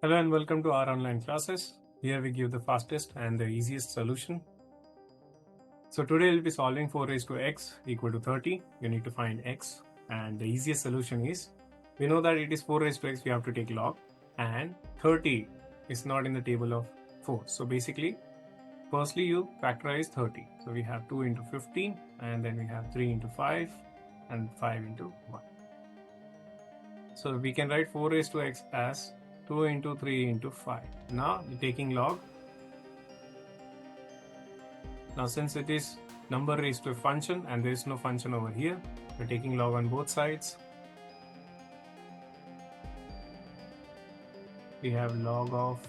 Hello and welcome to R-OnlineClasses. Here we give the fastest and the easiest solution. So today we'll be solving 4 raised to x equal to 30. You need to find x, and the easiest solution is, we know that it is 4 raised to x, we have to take log, and 30 is not in the table of 4. So basically, firstly you factorize 30. So we have 2 into 15, and then we have 3 into 5 and 5 into 1. So we can write 4 raised to x as 2 into 3 into 5. Now we're taking log. Now since it is number raised to a function and there is no function over here, we're taking log on both sides. We have log of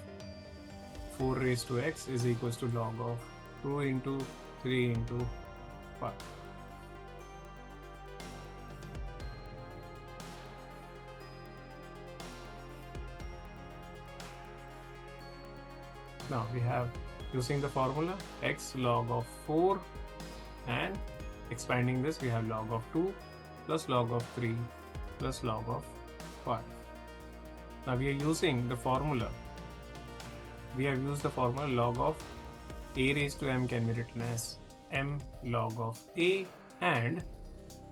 4 raised to x is equals to log of 2 into 3 into 5. Now we have, using the formula, x log of 4, and expanding this we have log of 2 plus log of 3 plus log of 5. Now we are using the formula. We have used the formula log of a raised to m can be written as m log of a, and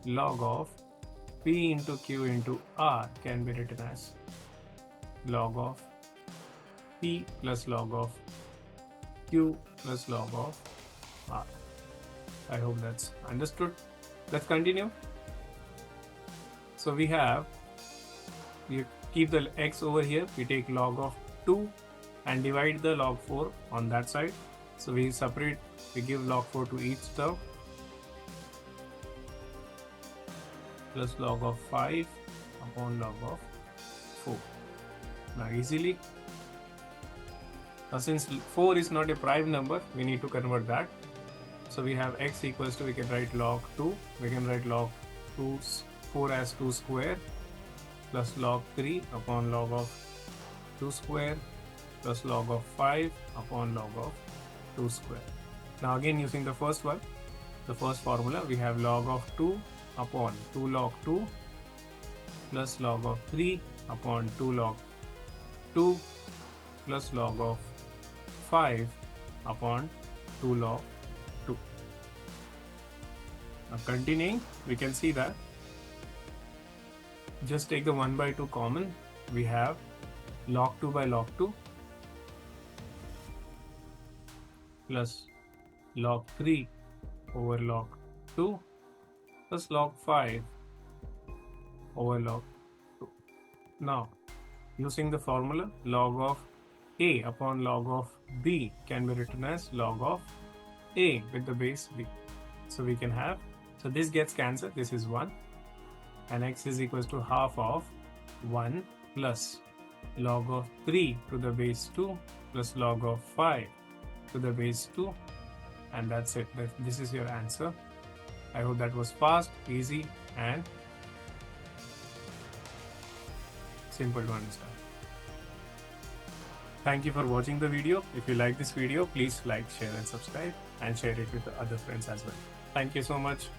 log of p into q into r can be written as log of p plus log of q plus log of r. I hope that's understood. Let's continue. So we have, you keep the x over here, we take log of 2 and divide the log 4 on that side. So we separate, we give log 4 to each term, plus log of 5 upon log of 4. Now easily, now since 4 is not a prime number, we need to convert that. So we have x equals to, we can write log 2, we can write log 4 as 2 square plus log 3 upon log of 2 square plus log of 5 upon log of 2 square. Now again using the first one, the first formula, we have log of 2 upon 2 log 2 plus log of 3 upon 2 log 2 plus log of 5 upon 2 log 2. Now continuing, we can see that, just take the 1 by 2 common, we have log 2 by log 2 plus log 3 over log 2 plus log 5 over log 2. Now using the formula, log of a upon log of b can be written as log of a with the base b. So we can have, so this gets cancelled, this is 1, and x is equals to half of 1 plus log of 3 to the base 2 plus log of 5 to the base 2, and that's it. This is your answer. I hope that was fast, easy, and simple to understand. Thank you for watching the video. If you like this video, please like, share and subscribe, and share it with the other friends as well. Thank you so much.